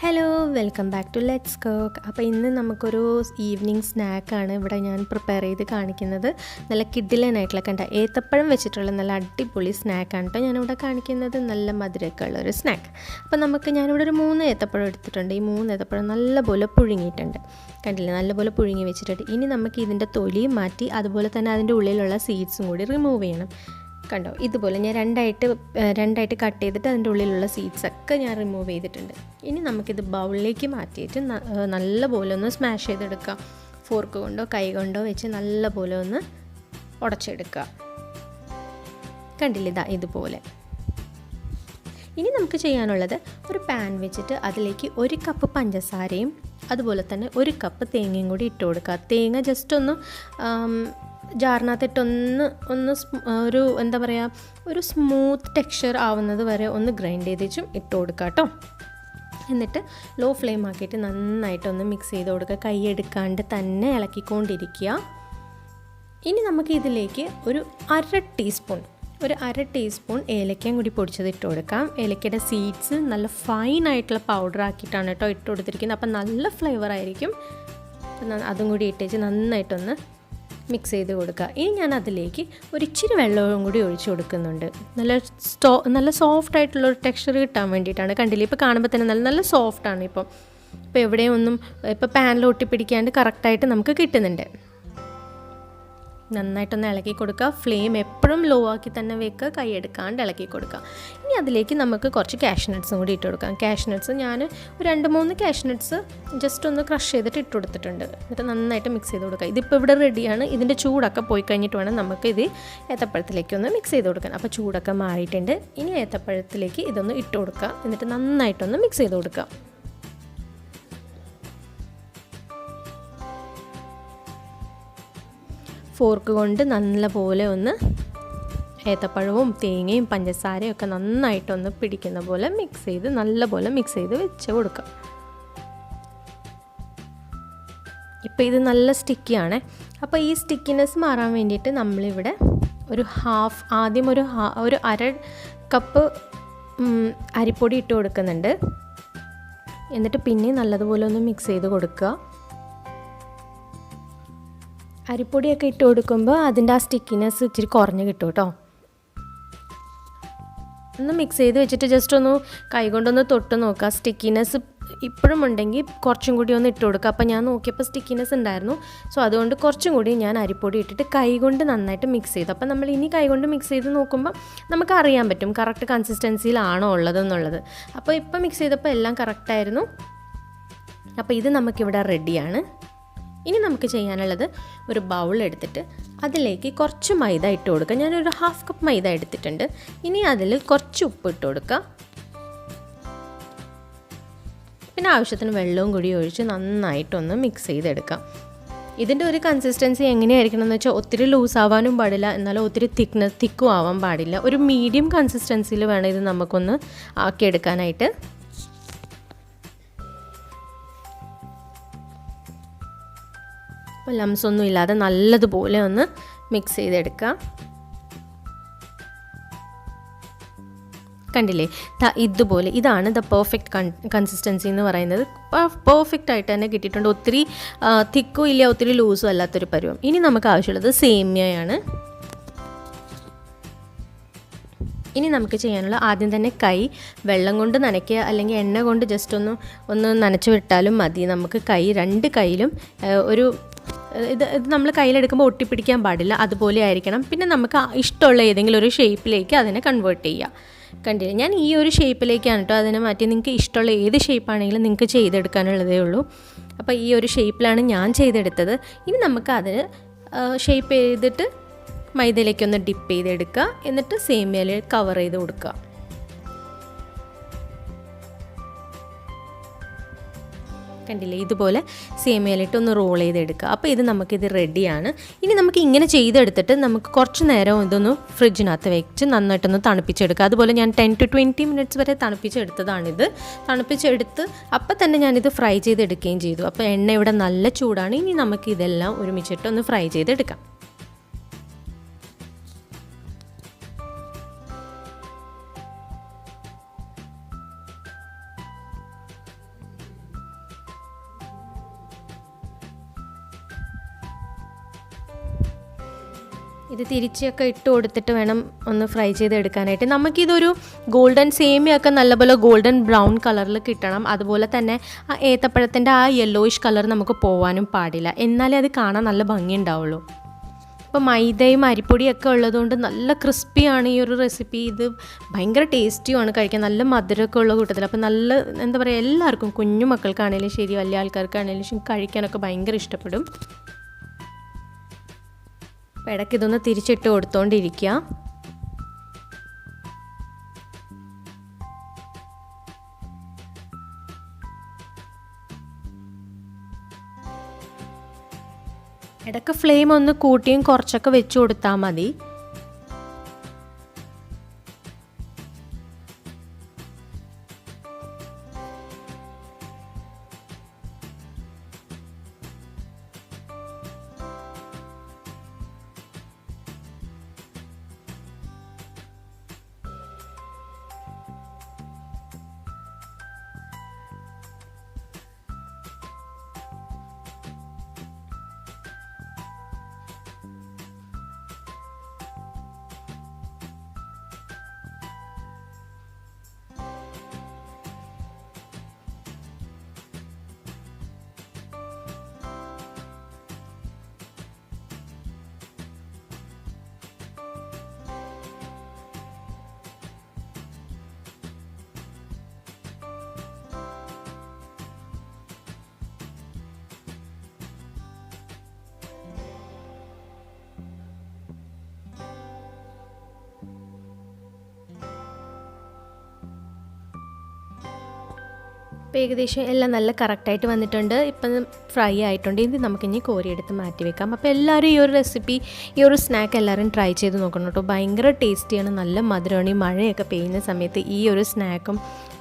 Hello welcome back to let's cook. അപ്പോൾ ഇന്ന് നമുക്കൊരു ഈവനിങ് സ്നാക്കാണ് ഇവിടെ ഞാൻ പ്രിപ്പയർ ചെയ്ത് കാണിക്കുന്നത്. നല്ല കിഡിലനായിട്ടുള്ള കണ്ട ഏത്തപ്പഴം വെച്ചിട്ടുള്ള നല്ല അടിപൊളി സ്നാക്കാണ് കേട്ടോ ഞാനിവിടെ കാണിക്കുന്നത്. നല്ല മധുരമൊക്കെ ഉള്ളൊരു സ്നാക്ക്. അപ്പോൾ ഞാനിവിടെ ഒരു 3 ഏത്തപ്പഴം എടുത്തിട്ടുണ്ട്. ഈ 3 ഏത്തപ്പഴം നല്ലപോലെ പുഴുങ്ങിയിട്ടുണ്ട്. കണ്ടില്ലേ, നല്ലപോലെ പുഴുങ്ങി വെച്ചിട്ടുണ്ട്. ഇനി നമുക്ക് ഇതിൻ്റെ തൊലിയും മാറ്റി അതുപോലെ തന്നെ അതിൻ്റെ ഉള്ളിലുള്ള സീഡ്സും കൂടി റിമൂവ് ചെയ്യണം. കണ്ടോ, ഇതുപോലെ ഞാൻ രണ്ടായിട്ട് കട്ട് ചെയ്തിട്ട് അതിൻ്റെ ഉള്ളിലുള്ള സീഡ്സൊക്കെ ഞാൻ റിമൂവ് ചെയ്തിട്ടുണ്ട്. ഇനി നമുക്കിത് ബൗളിലേക്ക് മാറ്റിയിട്ട് നല്ലപോലെ ഒന്ന് സ്മാഷ് ചെയ്തെടുക്കാം. ഫോർക്ക് കൊണ്ടോ കൈ കൊണ്ടോ വെച്ച് നല്ലപോലെ ഒന്ന് ഉടച്ചെടുക്കുക. കണ്ടില്ലേ, ഇതുപോലെ. ഇനി നമുക്ക് ചെയ്യാനുള്ളത് ഒരു പാൻ വെച്ചിട്ട് അതിലേക്ക് 1 കപ്പ് പഞ്ചസാരയും അതുപോലെ തന്നെ 1 കപ്പ് തേങ്ങയും കൂടി ഇട്ട് കൊടുക്കുക. തേങ്ങ ജസ്റ്റ് ഒന്ന് ജാറിനകത്തിട്ടൊന്ന് ഒരു എന്താ പറയുക, ഒരു സ്മൂത്ത് ടെക്സ്ചർ ആവുന്നത് വരെ ഒന്ന് ഗ്രൈൻഡ് ചെയ്തിട്ടും ഇട്ട് കൊടുക്കുക കേട്ടോ. എന്നിട്ട് ലോ ഫ്ലെയിം ആക്കിയിട്ട് നന്നായിട്ടൊന്ന് മിക്സ് ചെയ്ത് കൊടുക്കുക. കൈ എടുക്കാണ്ട് തന്നെ ഇളക്കിക്കൊണ്ടിരിക്കുക. ഇനി നമുക്ക് ഇതിലേക്ക് ഒരു അര ടീസ്പൂൺ ഏലക്കയും കൂടി പൊടിച്ചത് ഇട്ട് കൊടുക്കാം. ഏലക്കയുടെ സീഡ്സ് നല്ല ഫൈനായിട്ടുള്ള പൗഡർ ആക്കിയിട്ടാണ് കേട്ടോ ഇട്ട് കൊടുത്തിരിക്കുന്നത്. അപ്പം നല്ല ഫ്ലേവർ ആയിരിക്കും. അതും കൂടി ഇട്ടേച്ച് നന്നായിട്ടൊന്ന് മിക്സ് ചെയ്ത് കൊടുക്കുക. ഇനി ഞാൻ അതിലേക്ക് ഒരു ഇച്ചിരി വെള്ളവും കൂടി ഒഴിച്ച് കൊടുക്കുന്നുണ്ട്. നല്ല സോഫ്റ്റ് ആയിട്ടുള്ളൊരു ടെക്സ്ചർ കിട്ടാൻ വേണ്ടിയിട്ടാണ്. കണ്ടില്ലേ, ഇപ്പോൾ കാണുമ്പോൾ തന്നെ നല്ല സോഫ്റ്റാണ്. ഇപ്പോൾ എവിടെയും ഒന്നും പാനിൽ ഒട്ടിപ്പിടിക്കാണ്ട് കറക്റ്റായിട്ട് നമുക്ക് കിട്ടുന്നുണ്ട്. നന്നായിട്ടൊന്ന് ഇളക്കി കൊടുക്കുക. ഫ്ലെയിം എപ്പോഴും ലോ ആക്കി തന്നെ വെക്കുക, കൈ എടുക്കാണ്ട് ഇളക്കി കൊടുക്കുക. ഇനി അതിലേക്ക് നമുക്ക് കുറച്ച് കാഷ്നട്ട്സും കൂടി ഇട്ട് കൊടുക്കാം. കാഷ്നട്ട്സ് ഞാൻ ഒരു 2-3 കാഷ്നട്ട്സ് ജസ്റ്റ് ഒന്ന് ക്രഷ് ചെയ്തിട്ട് ഇട്ട് കൊടുത്തിട്ടുണ്ട്. എന്നിട്ട് നന്നായിട്ട് മിക്സ് ചെയ്ത് കൊടുക്കുക. ഇതിപ്പോൾ ഇവിടെ റെഡിയാണ്. ഇതിൻ്റെ ചൂടൊക്കെ പോയി കഴിഞ്ഞിട്ട് വേണം നമുക്ക് ഇത് ഏത്തപ്പഴത്തിലേക്ക് ഒന്ന് മിക്സ് ചെയ്ത് കൊടുക്കാൻ. അപ്പോൾ ചൂടൊക്കെ മാറിയിട്ടുണ്ട്. ഇനി ഏത്തപ്പഴത്തിലേക്ക് ഇതൊന്ന് ഇട്ട് കൊടുക്കുക. എന്നിട്ട് നന്നായിട്ടൊന്ന് മിക്സ് ചെയ്ത് കൊടുക്കുക. ഫോർക്ക് കൊണ്ട് നല്ലപോലെ ഒന്ന് ഏത്തപ്പഴവും തേങ്ങയും പഞ്ചസാരയും ഒക്കെ നന്നായിട്ടൊന്ന് പിടിക്കുന്ന പോലെ നല്ലപോലെ മിക്സ് ചെയ്ത് വെച്ച് കൊടുക്കാം. ഇപ്പോൾ ഇത് നല്ല സ്റ്റിക്കിയാണ്. അപ്പോൾ ഈ സ്റ്റിക്കിനെസ് മാറാൻ വേണ്ടിയിട്ട് നമ്മളിവിടെ ആദ്യം ഒരു അര കപ്പ് അരിപ്പൊടി ഇട്ട് കൊടുക്കുന്നുണ്ട്. എന്നിട്ട് പിന്നെ നല്ലതുപോലെ ഒന്ന് മിക്സ് ചെയ്ത് കൊടുക്കുക. അരിപ്പൊടിയൊക്കെ ഇട്ട് കൊടുക്കുമ്പോൾ അതിൻ്റെ ആ സ്റ്റിക്കിനെസ് ഇച്ചിരി കുറഞ്ഞ് കിട്ടും കേട്ടോ. ഒന്ന് മിക്സ് ചെയ്ത് വെച്ചിട്ട് ജസ്റ്റ് ഒന്ന് കൈ കൊണ്ടൊന്ന് തൊട്ട് നോക്കുക. സ്റ്റിക്കിനെസ് ഇപ്പോഴും ഉണ്ടെങ്കിൽ കുറച്ചും കൂടി ഒന്ന് ഇട്ട് കൊടുക്കുക. അപ്പോൾ ഞാൻ നോക്കിയപ്പോൾ സ്റ്റിക്കിനെസ് ഉണ്ടായിരുന്നു. സോ അതുകൊണ്ട് കുറച്ചും കൂടി ഞാൻ അരിപ്പൊടി ഇട്ടിട്ട് കൈ കൊണ്ട് നന്നായിട്ട് മിക്സ് ചെയ്തു. അപ്പോൾ നമ്മൾ ഇനി കൈ കൊണ്ട് മിക്സ് ചെയ്ത് നോക്കുമ്പോൾ നമുക്ക് അറിയാൻ പറ്റും കറക്റ്റ് കൺസിസ്റ്റൻസിയിലാണോ ഉള്ളതെന്നുള്ളത്. അപ്പോൾ ഇപ്പോൾ മിക്സ് ചെയ്തപ്പോൾ എല്ലാം കറക്റ്റായിരുന്നു. അപ്പോൾ ഇത് നമുക്കിവിടെ റെഡിയാണ്. ഇനി നമുക്ക് ചെയ്യാനുള്ളത് ഒരു ബൗൾ എടുത്തിട്ട് അതിലേക്ക് കുറച്ച് മൈദ ഇട്ട് കൊടുക്കുക. ഞാനൊരു 1/2 കപ്പ് മൈദ എടുത്തിട്ടുണ്ട്. ഇനി അതിൽ കുറച്ച് ഉപ്പ് ഇട്ട് കൊടുക്കുക. പിന്നെ ആവശ്യത്തിന് വെള്ളവും കൂടി ഒഴിച്ച് നന്നായിട്ടൊന്ന് മിക്സ് ചെയ്തെടുക്കാം. ഇതിൻ്റെ ഒരു കൺസിസ്റ്റൻസി എങ്ങനെയായിരിക്കണം എന്ന് വെച്ചാൽ ഒത്തിരി ലൂസ് ആവാനും പാടില്ല, എന്നാലും ഒത്തിരി തിക്കും ആവാൻ പാടില്ല. ഒരു മീഡിയം കൺസിസ്റ്റൻസിയിൽ വേണം ഇത് നമുക്കൊന്ന് ആക്കിയെടുക്കാനായിട്ട്. അപ്പോൾ ലംസ് ഒന്നും ഇല്ലാതെ നല്ലതുപോലെ ഒന്ന് മിക്സ് ചെയ്തെടുക്കാം. കണ്ടില്ലേ, ഇതുപോലെ. ഇതാണ് പെർഫെക്റ്റ് കൺസിസ്റ്റൻസി എന്ന് പറയുന്നത്. പെർഫെക്റ്റ് ആയിട്ട് തന്നെ കിട്ടിയിട്ടുണ്ട്. ഒത്തിരി തിക്കും ഇല്ല, ഒത്തിരി ലൂസും അല്ലാത്തൊരു പരുവം. ഇനി നമുക്ക് ആവശ്യമുള്ളത് സേമിയയാണ്. ഇനി നമുക്ക് ചെയ്യാനുള്ള ആദ്യം തന്നെ കൈ വെള്ളം കൊണ്ട് നനയ്ക്കുക, അല്ലെങ്കിൽ എണ്ണ കൊണ്ട് ജസ്റ്റ് ഒന്ന് നനച്ച് വിട്ടാലും മതി. നമുക്ക് 2 കൈയിലും ഇത് നമ്മൾ കയ്യിലെടുക്കുമ്പോൾ ഒട്ടിപ്പിടിക്കാൻ പാടില്ല, അതുപോലെ ആയിരിക്കണം. പിന്നെ നമുക്ക് ഇഷ്ടമുള്ള ഏതെങ്കിലും ഒരു ഷേപ്പിലേക്ക് അതിനെ കൺവേർട്ട് ചെയ്യുക. കണ്ടില്ലേ, ഞാൻ ഈ ഒരു ഷേപ്പിലേക്കാണ് കേട്ടോ അതിനെ മാറ്റി. നിങ്ങൾക്ക് ഇഷ്ടമുള്ള ഏത് ഷേപ്പാണെങ്കിലും നിങ്ങൾക്ക് ചെയ്തെടുക്കാനുള്ളതേ ഉള്ളൂ. അപ്പോൾ ഈ ഒരു ഷേപ്പിലാണ് ഞാൻ ചെയ്തെടുത്തത്. ഇനി നമുക്ക് അതിന് ഷേപ്പ് ചെയ്തിട്ട് മൈദയിലേക്കൊന്ന് ഡിപ്പ് ചെയ്തെടുക്കുക. എന്നിട്ട് സേമിയയിൽ കവർ ചെയ്ത് കൊടുക്കുക. കണ്ടില്ലേ, ഇതുപോലെ സേമിയയിലിട്ട് ഒന്ന് റോൾ ചെയ്തെടുക്കുക. അപ്പോൾ നമുക്കിത് റെഡിയാണ്. ഇനി നമുക്ക് ഇങ്ങനെ ചെയ്തെടുത്തിട്ട് നമുക്ക് കുറച്ച് നേരം ഇതൊന്ന് ഫ്രിഡ്ജിനകത്ത് വെച്ച് നന്നായിട്ടൊന്ന് തണുപ്പിച്ചെടുക്കുക. അതുപോലെ ഞാൻ 10 to 20 മിനിറ്റ്സ് വരെ തണുപ്പിച്ചെടുത്തതാണിത്. തണുപ്പിച്ചെടുത്ത് അപ്പം തന്നെ ഞാനിത് ഫ്രൈ ചെയ്തെടുക്കുകയും ചെയ്തു. അപ്പോൾ എണ്ണ ഇവിടെ നല്ല ചൂടാണ്. ഇനി നമുക്കിതെല്ലാം ഒരുമിച്ചിട്ടൊന്ന് ഫ്രൈ ചെയ്തെടുക്കാം. ഇത് തിരിച്ചൊക്കെ ഇട്ട് കൊടുത്തിട്ട് വേണം ഒന്ന് ഫ്രൈ ചെയ്തെടുക്കാനായിട്ട്. നമുക്കിതൊരു ഗോൾഡൻ സേമിയൊക്കെ നല്ലപോലെ ഗോൾഡൻ ബ്രൗൺ കളറിൽ കിട്ടണം. അതുപോലെ തന്നെ ആ ഏത്തപ്പഴത്തിൻ്റെ ആ യെല്ലോയിഷ് കളർ നമുക്ക് പോവാനും പാടില്ല, എന്നാലേ അത് കാണാൻ നല്ല ഭംഗി ഉണ്ടാവുള്ളൂ. ഇപ്പോൾ മൈദയും അരിപ്പൊടിയൊക്കെ ഉള്ളതുകൊണ്ട് നല്ല ക്രിസ്പിയാണ് ഈ ഒരു റെസിപ്പി. ഇത് ഭയങ്കര ടേസ്റ്റിയുമാണ് കഴിക്കാൻ, നല്ല മധുരമൊക്കെ ഉള്ള കൂട്ടത്തിൽ. അപ്പോൾ നല്ല എന്താ പറയുക, എല്ലാവർക്കും കുഞ്ഞു മക്കൾക്കാണെങ്കിലും ശരി വലിയ ആൾക്കാർക്കാണെങ്കിലും ശരി കഴിക്കാനൊക്കെ ഭയങ്കര ഇഷ്ടപ്പെടും. അപ്പോൾ ഇടയ്ക്ക് ഇതൊന്ന് തിരിച്ചിട്ട് കൊടുത്തോണ്ടിരിക്കുക. ഇടയ്ക്ക് ഫ്ലെയിം ഒന്ന് കൂട്ടിയും കുറച്ചൊക്കെ വെച്ച് കൊടുത്താൽ മതി. ഇപ്പോൾ ഏകദേശം എല്ലാം നല്ല കറക്റ്റായിട്ട് വന്നിട്ടുണ്ട്. ഇപ്പം ഫ്രൈ ആയിട്ടുണ്ട്. ഇത് നമുക്കിനി കോരിയെടുത്ത് മാറ്റി വെക്കാം. അപ്പോൾ എല്ലാവരും ഈ ഒരു റെസിപ്പി, ഈ ഒരു സ്നാക്ക് എല്ലാവരും ട്രൈ ചെയ്ത് നോക്കണം കേട്ടോ. ഭയങ്കര ടേസ്റ്റിയാണ്, നല്ല മധുരമാണ്. ഈ മഴയൊക്കെ പെയ്യുന്ന സമയത്ത് ഈ ഒരു സ്നാക്കും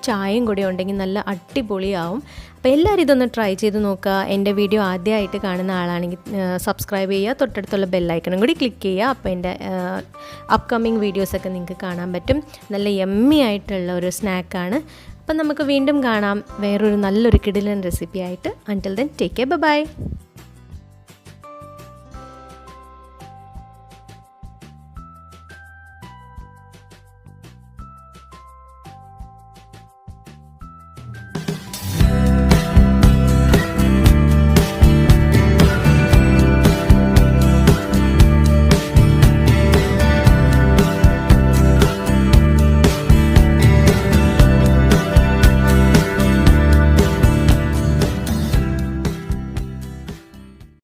ചായയും കൂടി ഉണ്ടെങ്കിൽ നല്ല അടിപൊളിയാവും. അപ്പോൾ എല്ലാവരും ഇതൊന്ന് ട്രൈ ചെയ്ത് നോക്കുക. എൻ്റെ വീഡിയോ ആദ്യമായിട്ട് കാണുന്ന ആളാണെങ്കിൽ സബ്സ്ക്രൈബ് ചെയ്യുക, തൊട്ടടുത്തുള്ള ബെല്ലൈക്കണും കൂടി ക്ലിക്ക് ചെയ്യുക. അപ്പോൾ എൻ്റെ അപ്കമിങ് വീഡിയോസൊക്കെ നിങ്ങൾക്ക് കാണാൻ പറ്റും. നല്ല യമ്മി ആയിട്ടുള്ള ഒരു സ്നാക്കാണ്. അപ്പം നമുക്ക് വീണ്ടും കാണാം വേറൊരു നല്ലൊരു കിടിലൻ റെസിപ്പി ആയിട്ട്. Until then take care, by.